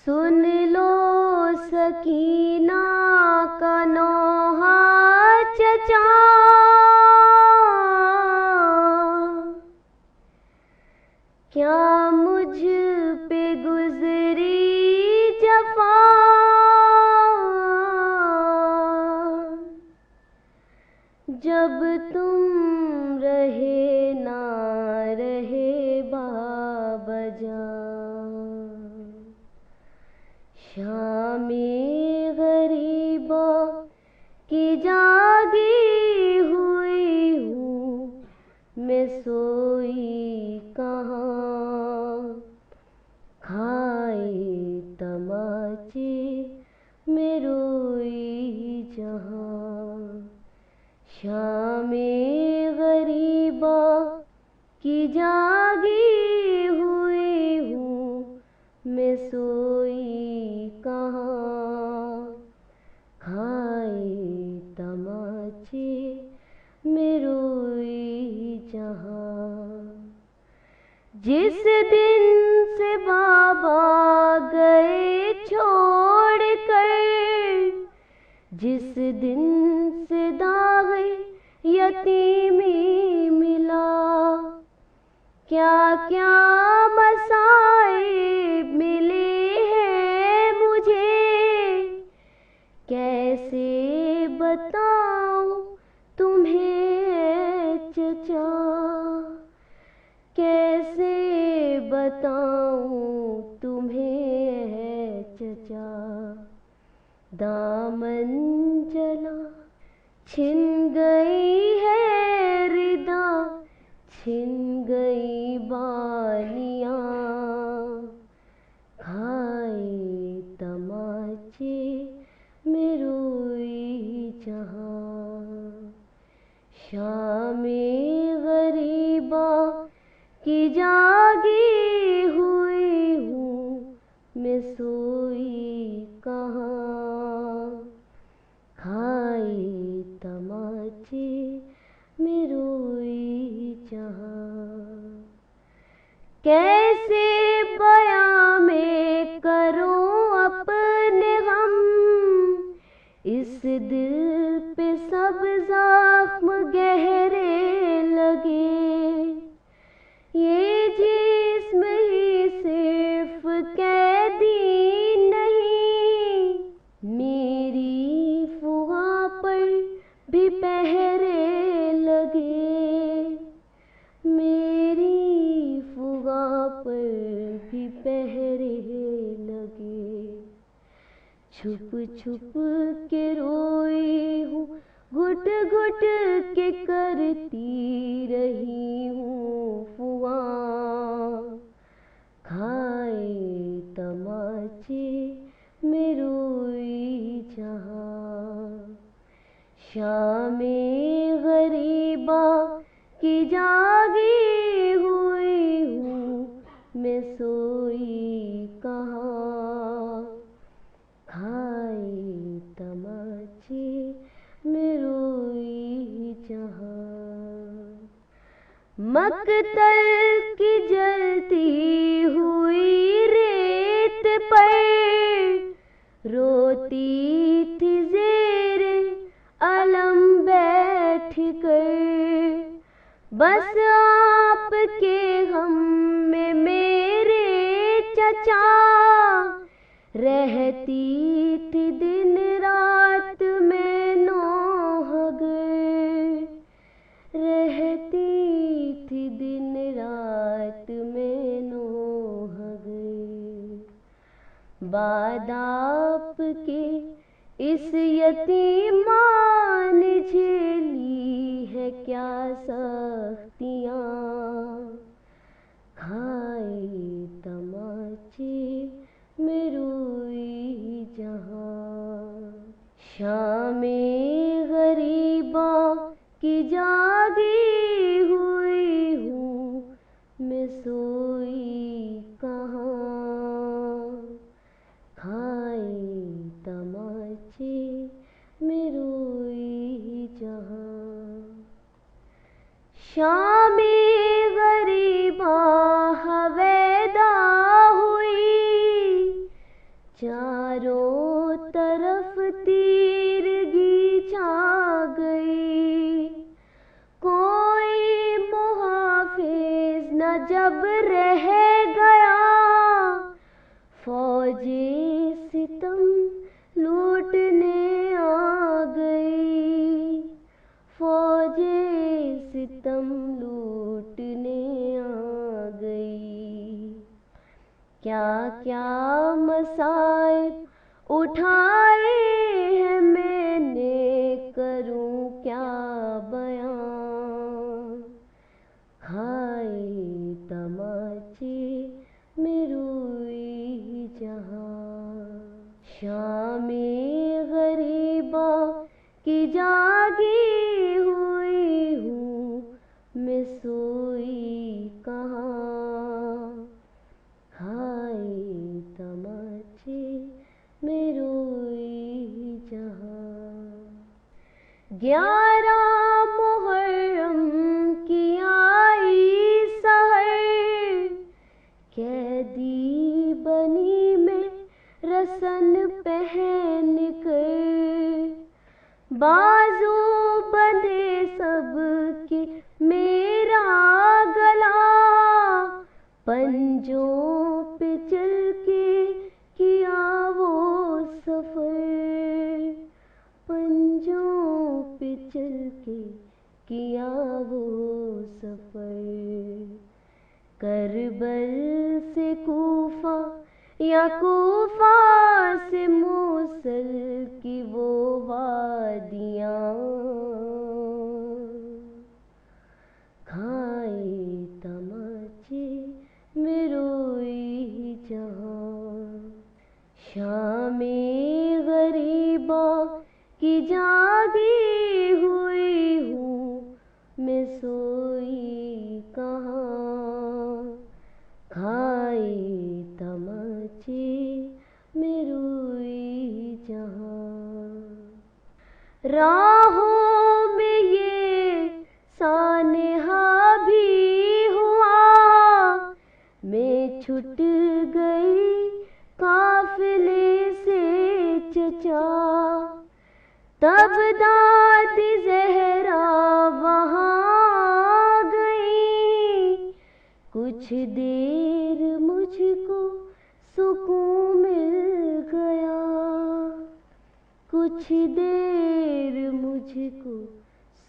सुन लो सकीना का नौहा चचा, क्या मुझ पे गुजरी जफा। जब तुम रहे ना रहे बाबा जान, शामे गरीबा की जागी हुई हूँ, मैं सोई कहाँ। खाए तमाचे में रोई जहाँ, शामे गरीबा की जागी हुई हूँ, मैं सोई कहाँ। खाए तमाचे में रोई जहाँ। जिस दिन से बाबा गए छोड़ कर, जिस दिन से दागे यतीमी मिला, क्या क्या मसाइब मिले हैं मुझे, कैसे बताऊं तुम्हें चचा, कैसे बताऊं तुम्हें चचा। दामन जला छिन गई है रिदा, छिन गई बानियाँ, खाए तमाचे में रोई जहाँ। शामे गरीबा की जागी हुई हूँ, मैं सोई कहाँ। खाए तमाचे में रोई जहाँ। कैसे बयां में करूं अपने गम, इस दिल पे सब जख्म गहरे लगे। ये जिस्म ही सिर्फ कैदी नहीं, मेरी फुआ पर भी पहरे लगे, मेरी फुआ पर भी पहरे लगे। छुप छुप के रोई हूँ, घुट घुट के करती रही हूँ फुआ, खाए तमाचे में रोई जहाँ। शामे गरीबा की जागी हुई हूँ, मैं सोई कहाँ। खाए तमाचे में रोई जहाँ। मकतल की जलती हुई रेत पर, रोती थी ज़ेरे अलम बैठ कर। बस आपके गम में मेरे चचा, रहती थी दिन रात में नौहगर, रहती थी दिन रात में नौहगर। बाद आपके इस यतीमान झेली है क्या सख्तियाँ, खाए तमाचे में रोई जहाँ। शामे गरीबा की जागी हुई हूँ, मैं सोई कहाँ। खाए तमाचे में रोई जहाँ। शामे गरीबा हवेदा हुई, जब रह गया, फौजे सितम लूटने आ गई, फौजे सितम लूटने आ गई। क्या क्या मसाइब उठाए हैं मैंने, करूं क्या बयां। खाए तमाचे में रोई जहां, शामे गरीबा की जागी हुई हूँ, मैं सोई कहाँ। खाए तमाचे में रोई जहां। 11 मुहर्रम की आई सहर, कैदी बनी में रसन पहन कर, बाजू बंधे सबके मेरा गला, पंजों पे चल के किया वो सफर, पंजों पे चल के किया वो सफर। करबल से कूफा या कूफा से मूसल की वो वादियाँ, खाए तमाचे में रोई जहां। शामे गरीबा की जागी हुई हूँ, मैं सोई कहाँ। खाए तमाचे में रोई जहां। राहों में ये सानेहा भी हुआ, मैं छूट गई काफिले से चचा, तब दादी ज़हरा वहाँ गई, कुछ देर मुझको सुकून मिल गया, कुछ देर मुझको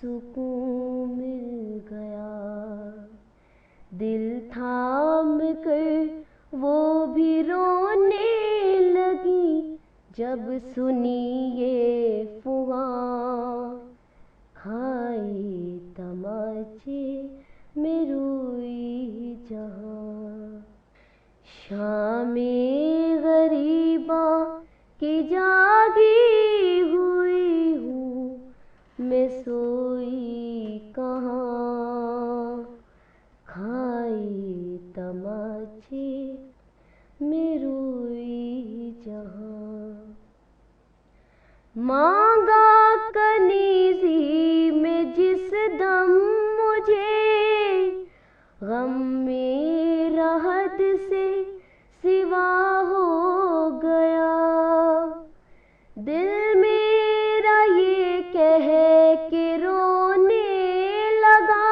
सुकून मिल गया। दिल थाम कर वो भी रोने लगी, जब सुनी ये फुआं। खाए तमाचे में रोई जहां। शामे गरीबा की जागी हुई हूँ, मैं सोई कहाँ। खाए तमाचे में रोई जहां। मांगा कनीज़ी में जिस दम मुझे, गम मेरा हद से सिवा हो गया। दिल मेरा ये कह के रोने लगा,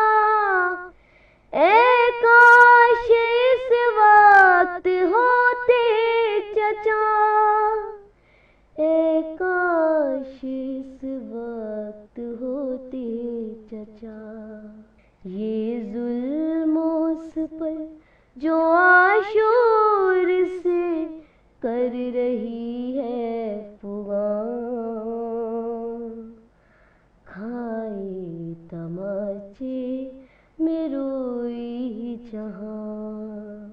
ऐ काश इस वक्त होते चचा, ऐ काश इस वक्त होते चचा। ये जुल्म उस पर जो आशूर से कर रही है फुगां। खाए तमाचे में रोई जहां।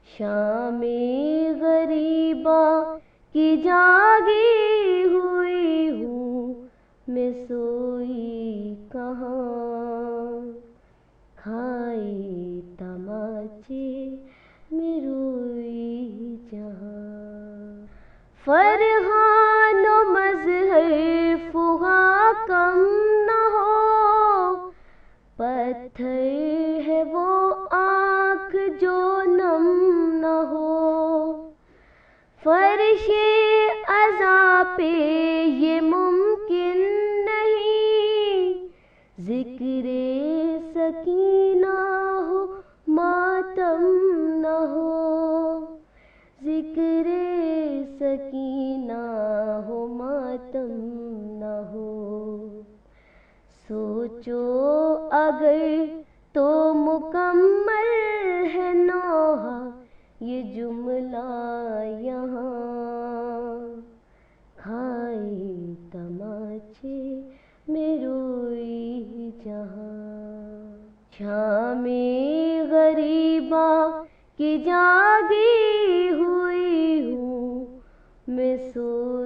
शामे गरीबा की जागी हुई हूँ, मैं सोई कहाँ। खाए तमाचे में रोई जहां। फरहानो मज़हर फुगा कम न हो, पत्थर है वो आँख जो नम न हो। फर्शे अज़ा पे ये मुमकिन नहीं, ज़िक्रे सकीना हो कर तो मुकम्मल है नौहा ये जुमला यहाँ। खाए तमाचे में रोई जहाँ, शामे गरीबा की जागी हुई हूँ मैं, सो